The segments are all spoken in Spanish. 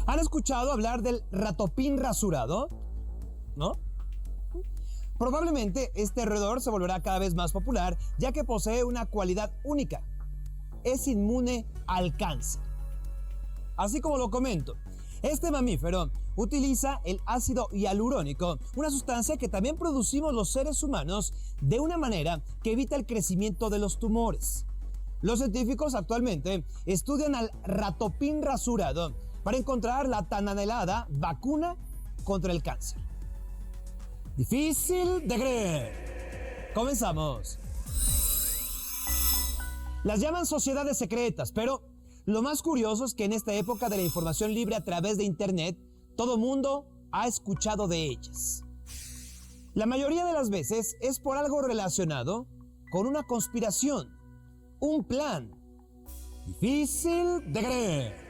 ¿Han escuchado hablar del ratopín rasurado? ¿No? Probablemente este roedor se volverá cada vez más popular, ya que posee una cualidad única: es inmune al cáncer. Así como lo comento, este mamífero utiliza el ácido hialurónico, una sustancia que también producimos los seres humanos, de una manera que evita el crecimiento de los tumores. Los científicos actualmente estudian al ratopín rasurado para encontrar la tan anhelada vacuna contra el cáncer. Difícil de creer. Comenzamos. Las llaman sociedades secretas, pero lo más curioso es que en esta época de la información libre a través de Internet, todo mundo ha escuchado de ellas. La mayoría de las veces es por algo relacionado con una conspiración, un plan. Difícil de creer.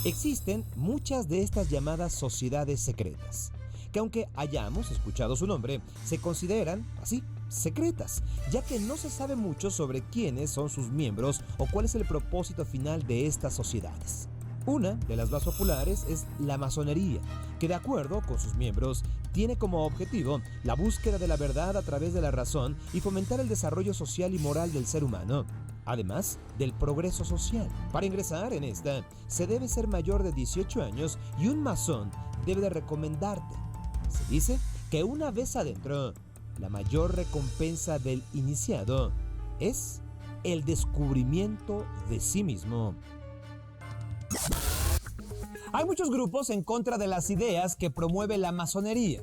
Existen muchas de estas llamadas sociedades secretas, que aunque hayamos escuchado su nombre, se consideran así, secretas, ya que no se sabe mucho sobre quiénes son sus miembros o cuál es el propósito final de estas sociedades. Una de las más populares es la masonería, que de acuerdo con sus miembros tiene como objetivo la búsqueda de la verdad a través de la razón y fomentar el desarrollo social y moral del ser humano, además del progreso social. Para ingresar en esta, se debe ser mayor de 18 años y un masón debe de recomendarte. Se dice que una vez adentro, la mayor recompensa del iniciado es el descubrimiento de sí mismo. Hay muchos grupos en contra de las ideas que promueve la masonería.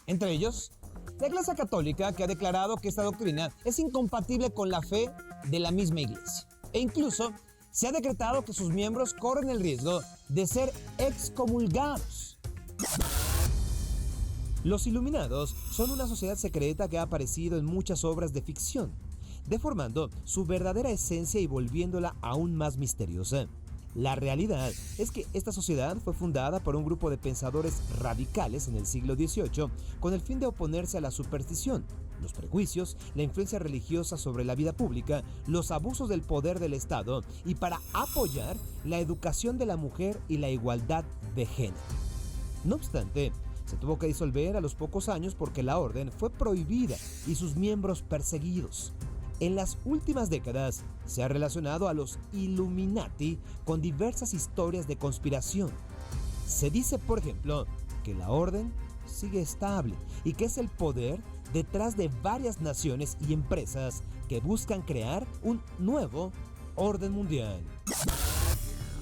Entre ellos, la Iglesia Católica, que ha declarado que esta doctrina es incompatible con la fe de la misma Iglesia. E incluso se ha decretado que sus miembros corren el riesgo de ser excomulgados. Los Iluminados son una sociedad secreta que ha aparecido en muchas obras de ficción, deformando su verdadera esencia y volviéndola aún más misteriosa. La realidad es que esta sociedad fue fundada por un grupo de pensadores radicales en el siglo XVIII con el fin de oponerse a la superstición, los prejuicios, la influencia religiosa sobre la vida pública, los abusos del poder del Estado y para apoyar la educación de la mujer y la igualdad de género. No obstante, se tuvo que disolver a los pocos años porque la orden fue prohibida y sus miembros perseguidos. En las últimas décadas se ha relacionado a los Illuminati con diversas historias de conspiración. Se dice, por ejemplo, que la orden sigue estable y que es el poder detrás de varias naciones y empresas que buscan crear un nuevo orden mundial.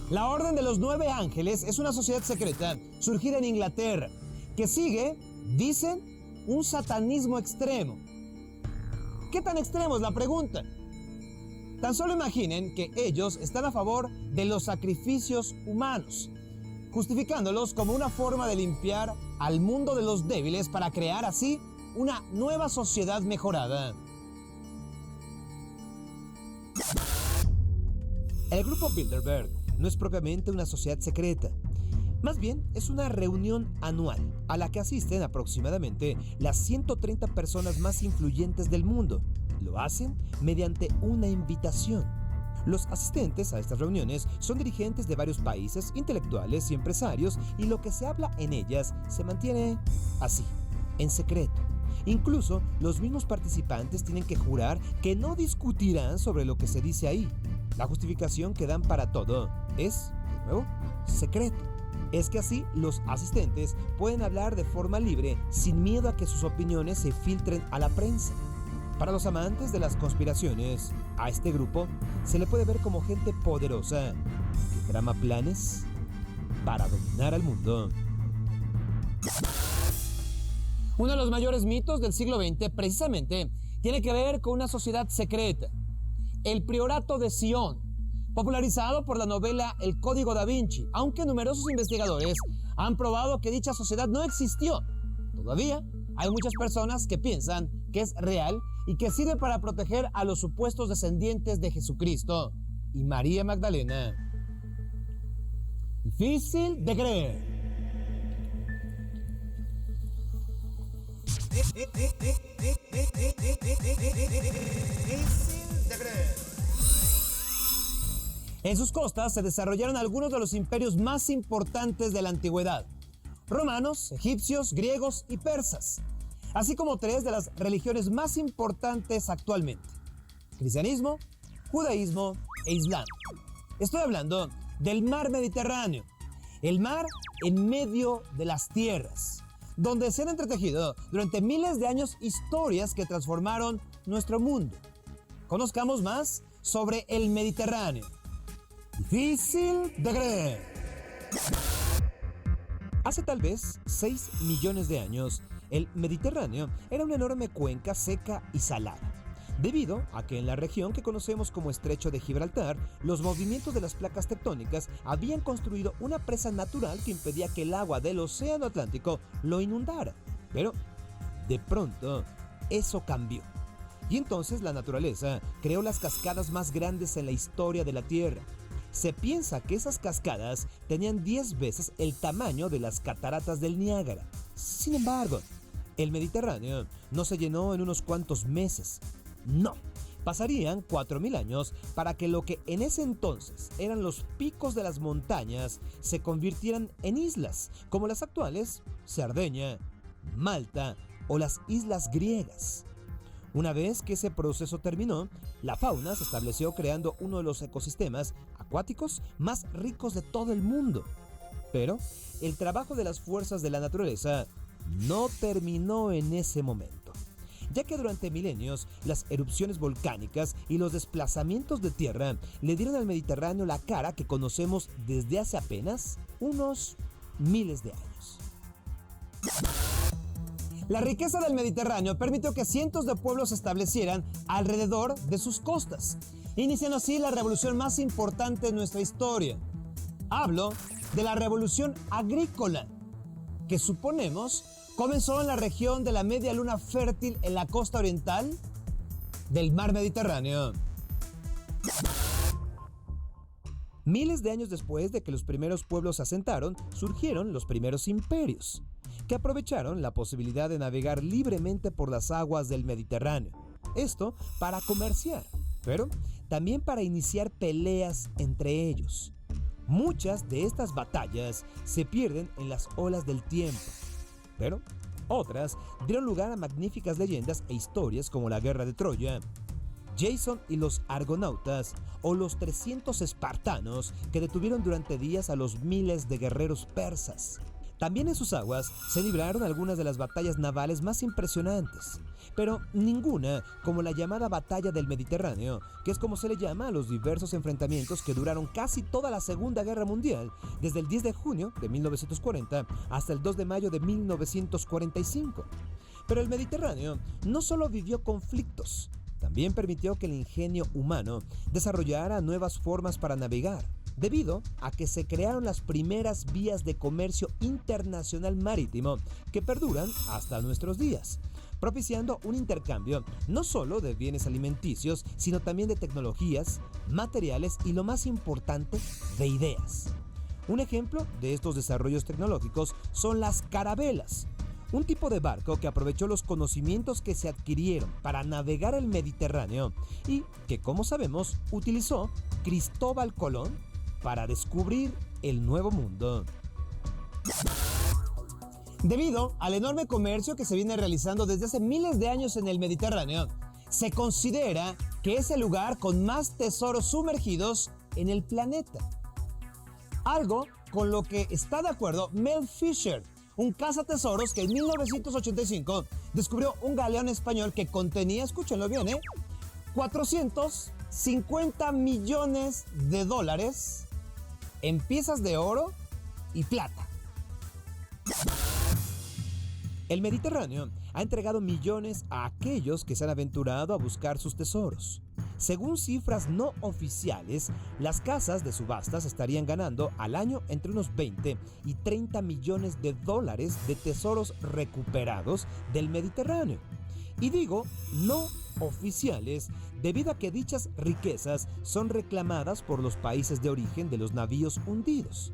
La Orden de los Nueve Ángeles es una sociedad secreta surgida en Inglaterra que sigue, dicen, un satanismo extremo. ¿Qué tan extremo es la pregunta? Tan solo imaginen que ellos están a favor de los sacrificios humanos, justificándolos como una forma de limpiar al mundo de los débiles para crear así una nueva sociedad mejorada. El grupo Bilderberg no es propiamente una sociedad secreta. Más bien, es una reunión anual a la que asisten aproximadamente las 130 personas más influyentes del mundo. Lo hacen mediante una invitación. Los asistentes a estas reuniones son dirigentes de varios países, intelectuales y empresarios, y lo que se habla en ellas se mantiene así, en secreto. Incluso los mismos participantes tienen que jurar que no discutirán sobre lo que se dice ahí. La justificación que dan para todo es, de nuevo, secreto. Es que así los asistentes pueden hablar de forma libre sin miedo a que sus opiniones se filtren a la prensa. Para los amantes de las conspiraciones, a este grupo se le puede ver como gente poderosa que trama planes para dominar al mundo. Uno de los mayores mitos del siglo XX precisamente tiene que ver con una sociedad secreta, el Priorato de Sion, popularizado por la novela El Código da Vinci, aunque numerosos investigadores han probado que dicha sociedad no existió. Todavía hay muchas personas que piensan que es real y que sirve para proteger a los supuestos descendientes de Jesucristo y María Magdalena. Difícil de creer. En sus costas se desarrollaron algunos de los imperios más importantes de la antigüedad: romanos, egipcios, griegos y persas, así como tres de las religiones más importantes actualmente: cristianismo, judaísmo e islam. Estoy hablando del mar Mediterráneo, el mar en medio de las tierras, donde se han entretejido durante miles de años historias que transformaron nuestro mundo. Conozcamos más sobre el Mediterráneo. Difícil de creer. Hace tal vez 6 millones de años, el Mediterráneo era una enorme cuenca seca y salada, debido a que en la región que conocemos como Estrecho de Gibraltar, los movimientos de las placas tectónicas habían construido una presa natural que impedía que el agua del Océano Atlántico lo inundara. Pero, de pronto, eso cambió. Y entonces la naturaleza creó las cascadas más grandes en la historia de la Tierra. Se piensa que esas cascadas tenían 10 veces el tamaño de las cataratas del Niágara. Sin embargo, el Mediterráneo no se llenó en unos cuantos meses. No, pasarían 4.000 años para que lo que en ese entonces eran los picos de las montañas se convirtieran en islas, como las actuales Cerdeña, Malta o las islas griegas. Una vez que ese proceso terminó, la fauna se estableció creando uno de los ecosistemas acuáticos más ricos de todo el mundo. Pero el trabajo de las fuerzas de la naturaleza no terminó en ese momento, ya que durante milenios las erupciones volcánicas y los desplazamientos de tierra le dieron al Mediterráneo la cara que conocemos desde hace apenas unos miles de años. La riqueza del Mediterráneo permitió que cientos de pueblos se establecieran alrededor de sus costas, iniciando así la revolución más importante de nuestra historia. Hablo de la revolución agrícola, que suponemos comenzó en la región de la media luna fértil en la costa oriental del mar Mediterráneo. Miles de años después de que los primeros pueblos se asentaron, surgieron los primeros imperios, que aprovecharon la posibilidad de navegar libremente por las aguas del Mediterráneo. Esto para comerciar, pero también para iniciar peleas entre ellos. Muchas de estas batallas se pierden en las olas del tiempo, pero otras dieron lugar a magníficas leyendas e historias como la Guerra de Troya, Jason y los Argonautas o los 300 espartanos que detuvieron durante días a los miles de guerreros persas. También en sus aguas se libraron algunas de las batallas navales más impresionantes, pero ninguna como la llamada Batalla del Mediterráneo, que es como se le llama a los diversos enfrentamientos que duraron casi toda la Segunda Guerra Mundial, desde el 10 de junio de 1940 hasta el 2 de mayo de 1945. Pero el Mediterráneo no solo vivió conflictos, también permitió que el ingenio humano desarrollara nuevas formas para navegar, debido a que se crearon las primeras vías de comercio internacional marítimo que perduran hasta nuestros días, propiciando un intercambio no solo de bienes alimenticios, sino también de tecnologías, materiales y, lo más importante, de ideas. Un ejemplo de estos desarrollos tecnológicos son las carabelas, un tipo de barco que aprovechó los conocimientos que se adquirieron para navegar el Mediterráneo y que, como sabemos, utilizó Cristóbal Colón para descubrir el Nuevo Mundo. Debido al enorme comercio que se viene realizando desde hace miles de años en el Mediterráneo, se considera que es el lugar con más tesoros sumergidos en el planeta. Algo con lo que está de acuerdo Mel Fisher, un cazatesoros que en 1985 descubrió un galeón español que contenía, escúchenlo bien, 450 millones de dólares en piezas de oro y plata. El Mediterráneo ha entregado millones a aquellos que se han aventurado a buscar sus tesoros. Según cifras no oficiales, las casas de subastas estarían ganando al año entre unos 20 y 30 millones de dólares de tesoros recuperados del Mediterráneo. Y digo no oficiales debido a que dichas riquezas son reclamadas por los países de origen de los navíos hundidos,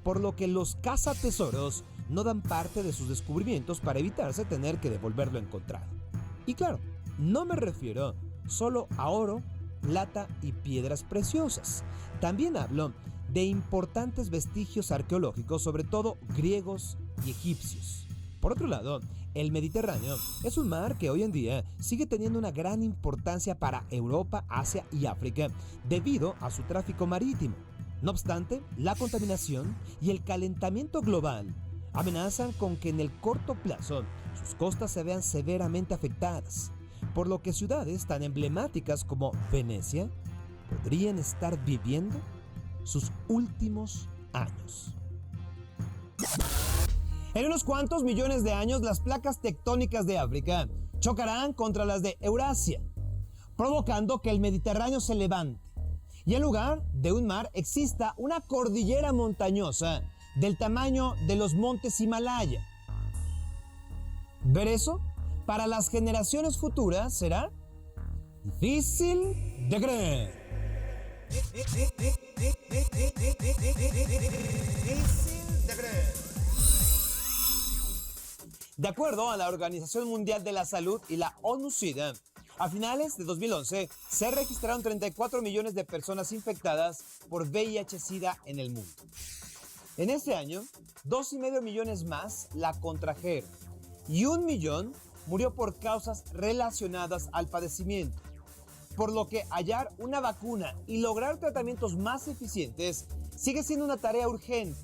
por lo que los cazatesoros no dan parte de sus descubrimientos para evitarse tener que devolver lo encontrado. Y claro, no me refiero solo a oro plata y piedras preciosas. También hablo de importantes vestigios arqueológicos, sobre todo griegos y egipcios. Por otro lado, el Mediterráneo es un mar que hoy en día sigue teniendo una gran importancia para Europa, Asia y África debido a su tráfico marítimo. No obstante, la contaminación y el calentamiento global amenazan con que en el corto plazo sus costas se vean severamente afectadas, por lo que ciudades tan emblemáticas como Venecia podrían estar viviendo sus últimos años. En unos cuantos millones de años, las placas tectónicas de África chocarán contra las de Eurasia, provocando que el Mediterráneo se levante y en lugar de un mar exista una cordillera montañosa del tamaño de los montes Himalaya. Ver eso para las generaciones futuras será difícil de creer. De acuerdo a la Organización Mundial de la Salud y la ONU-SIDA, a finales de 2011 se registraron 34 millones de personas infectadas por VIH-Sida en el mundo. En este año, 2,5 millones más la contrajeron y 1 millón murió por causas relacionadas al padecimiento, por lo que hallar una vacuna y lograr tratamientos más eficientes sigue siendo una tarea urgente.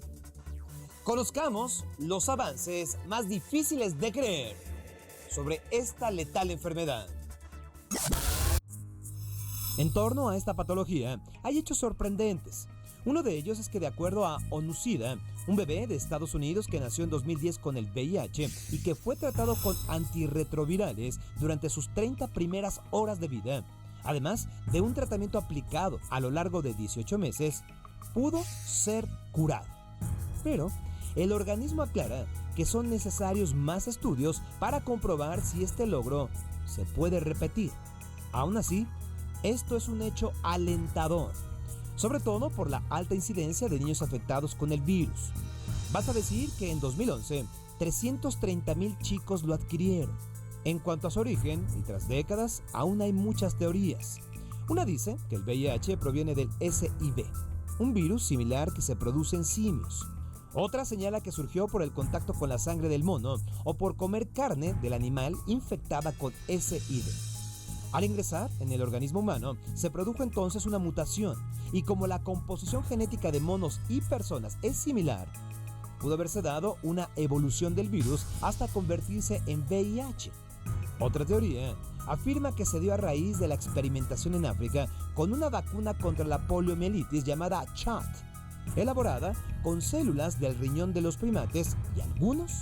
Conozcamos los avances más difíciles de creer sobre esta letal enfermedad. En torno a esta patología hay hechos sorprendentes. Uno de ellos es que, de acuerdo a ONU-SIDA, un bebé de Estados Unidos que nació en 2010 con el VIH y que fue tratado con antirretrovirales durante sus 30 primeras horas de vida, además de un tratamiento aplicado a lo largo de 18 meses, pudo ser curado. Pero el organismo aclara que son necesarios más estudios para comprobar si este logro se puede repetir. Aún así, esto es un hecho alentador, sobre todo por la alta incidencia de niños afectados con el virus. Basta decir que en 2011, 330,000 chicos lo adquirieron. En cuanto a su origen, y tras décadas, aún hay muchas teorías. Una dice que el VIH proviene del SIV, un virus similar que se produce en simios. Otra señala que surgió por el contacto con la sangre del mono o por comer carne del animal infectada con SIV. Al ingresar en el organismo humano, se produjo entonces una mutación y como la composición genética de monos y personas es similar, pudo haberse dado una evolución del virus hasta convertirse en VIH. Otra teoría afirma que se dio a raíz de la experimentación en África con una vacuna contra la poliomielitis llamada CHAT, elaborada con células del riñón de los primates, y algunos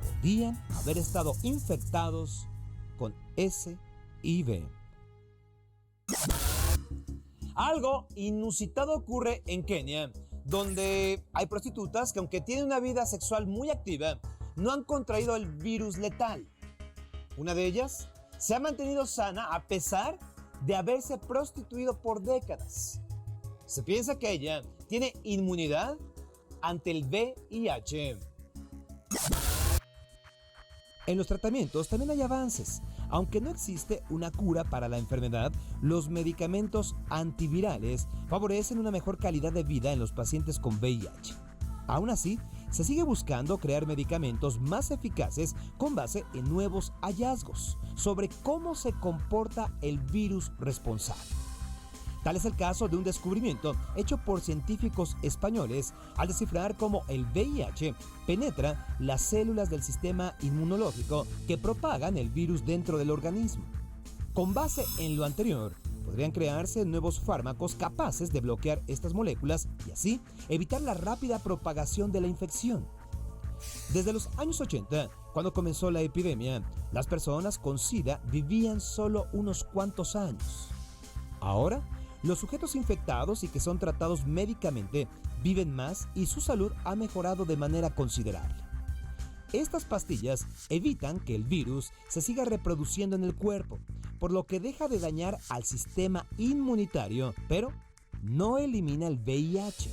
podían haber estado infectados con SIV. Algo inusitado ocurre en Kenia, donde hay prostitutas que, aunque tienen una vida sexual muy activa, no han contraído el virus letal. Una de ellas se ha mantenido sana a pesar de haberse prostituido por décadas. Se piensa que ella tiene inmunidad ante el VIH. En los tratamientos también hay avances. Aunque no existe una cura para la enfermedad, los medicamentos antivirales favorecen una mejor calidad de vida en los pacientes con VIH. Aún así, se sigue buscando crear medicamentos más eficaces con base en nuevos hallazgos sobre cómo se comporta el virus responsable. Tal es el caso de un descubrimiento hecho por científicos españoles al descifrar cómo el VIH penetra las células del sistema inmunológico que propagan el virus dentro del organismo. Con base en lo anterior, podrían crearse nuevos fármacos capaces de bloquear estas moléculas y así evitar la rápida propagación de la infección. Desde los años 80, cuando comenzó la epidemia, las personas con SIDA vivían solo unos cuantos años. Ahora, los sujetos infectados y que son tratados médicamente viven más y su salud ha mejorado de manera considerable. Estas pastillas evitan que el virus se siga reproduciendo en el cuerpo, por lo que deja de dañar al sistema inmunitario, pero no elimina el VIH.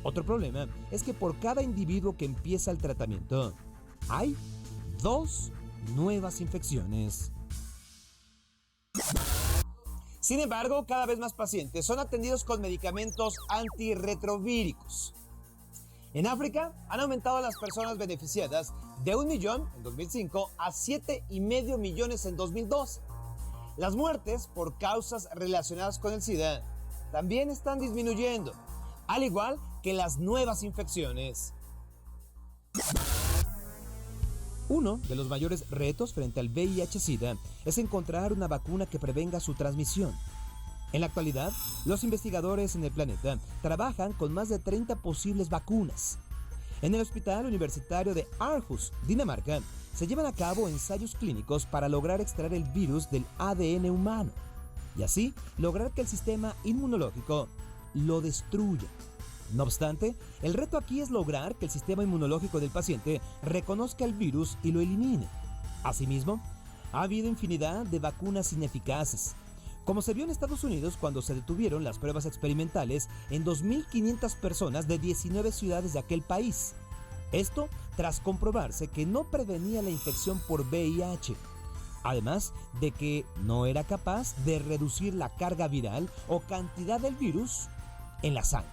Otro problema es que por cada individuo que empieza el tratamiento, hay 2 nuevas infecciones. Sin embargo, cada vez más pacientes son atendidos con medicamentos antirretrovíricos. En África han aumentado las personas beneficiadas de 1 millón en 2005 a 7,5 millones en 2012. Las muertes por causas relacionadas con el SIDA también están disminuyendo, al igual que las nuevas infecciones. Uno de los mayores retos frente al VIH-Sida es encontrar una vacuna que prevenga su transmisión. En la actualidad, los investigadores en el planeta trabajan con más de 30 posibles vacunas. En el Hospital Universitario de Aarhus, Dinamarca, se llevan a cabo ensayos clínicos para lograr extraer el virus del ADN humano y así lograr que el sistema inmunológico lo destruya. No obstante, el reto aquí es lograr que el sistema inmunológico del paciente reconozca el virus y lo elimine. Asimismo, ha habido infinidad de vacunas ineficaces, como se vio en Estados Unidos cuando se detuvieron las pruebas experimentales en 2.500 personas de 19 ciudades de aquel país. Esto tras comprobarse que no prevenía la infección por VIH, además de que no era capaz de reducir la carga viral o cantidad del virus en la sangre.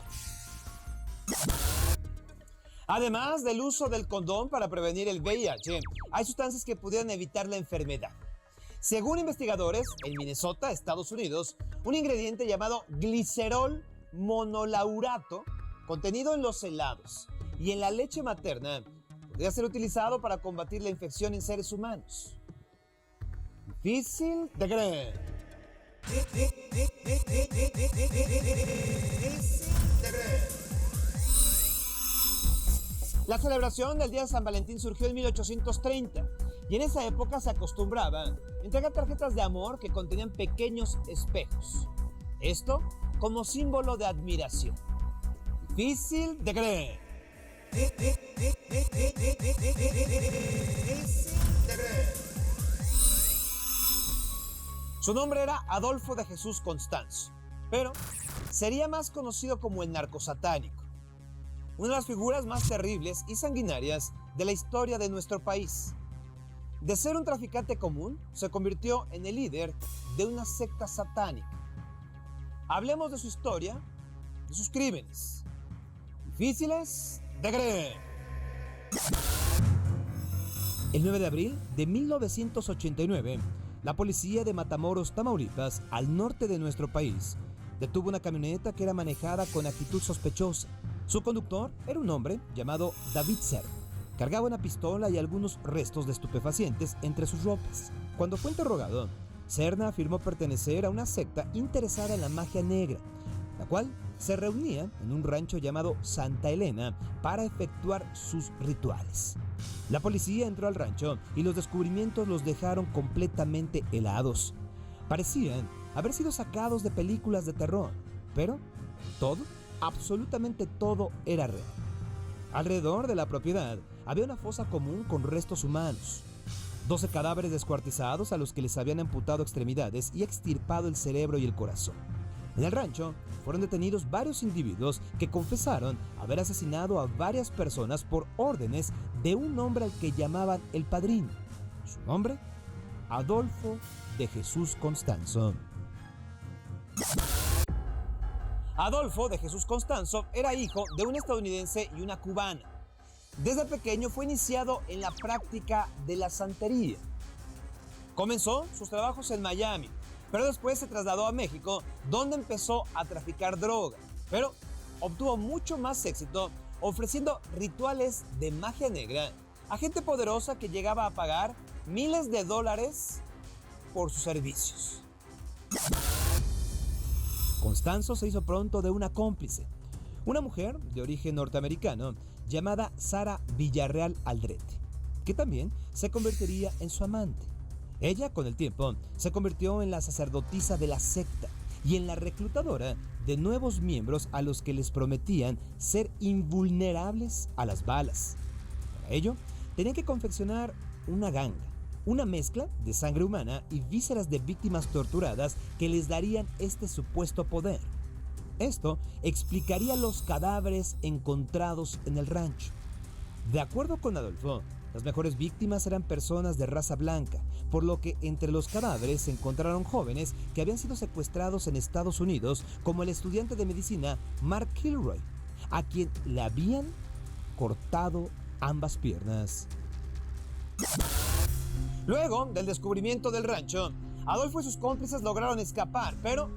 Además del uso del condón para prevenir el VIH, hay sustancias que pudieran evitar la enfermedad. Según investigadores en Minnesota, Estados Unidos, un ingrediente llamado glicerol monolaurato, contenido en los helados y en la leche materna, podría ser utilizado para combatir la infección en seres humanos. Difícil de creer. La celebración del Día de San Valentín surgió en 1830 y en esa época se acostumbraba a entregar tarjetas de amor que contenían pequeños espejos. Esto como símbolo de admiración. Difícil de creer. Su nombre era Adolfo de Jesús Constanzo, pero sería más conocido como el narcosatánico, una de las figuras más terribles y sanguinarias de la historia de nuestro país. De ser un traficante común, se convirtió en el líder de una secta satánica. Hablemos de su historia, de sus crímenes. Difíciles de creer. El 9 de abril de 1989, la policía de Matamoros, Tamaulipas, al norte de nuestro país, detuvo una camioneta que era manejada con actitud sospechosa. Su conductor era un hombre llamado David Serna. Cargaba una pistola y algunos restos de estupefacientes entre sus ropas. Cuando fue interrogado, Serna afirmó pertenecer a una secta interesada en la magia negra, la cual se reunía en un rancho llamado Santa Elena para efectuar sus rituales. La policía entró al rancho y los descubrimientos los dejaron completamente helados. Parecían haber sido sacados de películas de terror, pero todo, absolutamente todo, era real. Alrededor de la propiedad había una fosa común con restos humanos, 12 cadáveres descuartizados a los que les habían amputado extremidades y extirpado el cerebro y el corazón. En el rancho fueron detenidos varios individuos que confesaron haber asesinado a varias personas por órdenes de un hombre al que llamaban el Padrino. Su nombre, Adolfo de Jesús Constanzo. Adolfo de Jesús Constanzo era hijo de un estadounidense y una cubana. Desde pequeño fue iniciado en la práctica de la santería. Comenzó sus trabajos en Miami, pero después se trasladó a México, donde empezó a traficar droga. Pero obtuvo mucho más éxito ofreciendo rituales de magia negra a gente poderosa que llegaba a pagar miles de dólares por sus servicios. Constanzo se hizo pronto de una cómplice, una mujer de origen norteamericano llamada Sara Villarreal Aldrete, que también se convertiría en su amante. Ella, con el tiempo, se convirtió en la sacerdotisa de la secta y en la reclutadora de nuevos miembros a los que les prometían ser invulnerables a las balas. Para ello, tenían que confeccionar una ganga, una mezcla de sangre humana y vísceras de víctimas torturadas que les darían este supuesto poder. Esto explicaría los cadáveres encontrados en el rancho. De acuerdo con Adolfo, Las mejores víctimas eran personas de raza blanca, por lo que entre los cadáveres se encontraron jóvenes que habían sido secuestrados en Estados Unidos, como el estudiante de medicina Mark Kilroy, a quien le habían cortado ambas piernas. Luego del descubrimiento del rancho, Adolfo y sus cómplices lograron escapar, pero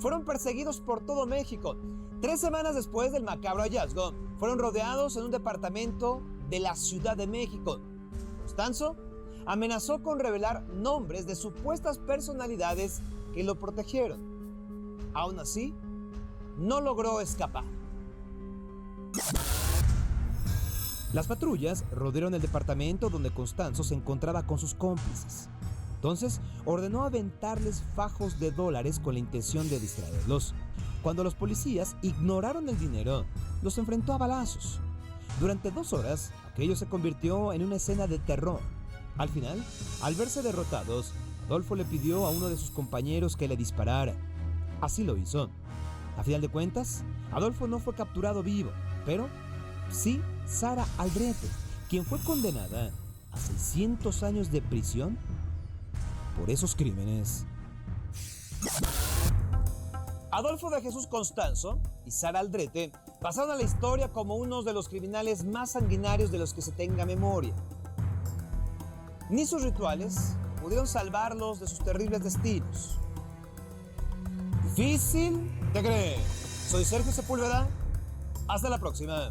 fueron perseguidos por todo México. 3 semanas después del macabro hallazgo, fueron rodeados en un departamento de la Ciudad de México. Constanzo amenazó con revelar nombres de supuestas personalidades que lo protegieron. Aún así, no logró escapar. Las patrullas rodearon el departamento donde Constanzo se encontraba con sus cómplices. Entonces ordenó aventarles fajos de dólares con la intención de distraerlos. Cuando los policías ignoraron el dinero, los enfrentó a balazos. Durante 2 horas, aquello se convirtió en una escena de terror. Al final, al verse derrotados, Adolfo le pidió a uno de sus compañeros que le disparara. Así lo hizo. A final de cuentas, Adolfo no fue capturado vivo, pero sí Sara Aldrete, quien fue condenada a 600 años de prisión por esos crímenes. Adolfo de Jesús Constanzo y Sara Aldrete pasaron a la historia como unos de los criminales más sanguinarios de los que se tenga memoria. Ni sus rituales pudieron salvarlos de sus terribles destinos. Difícil de creer. Soy Sergio Sepúlveda. Hasta la próxima.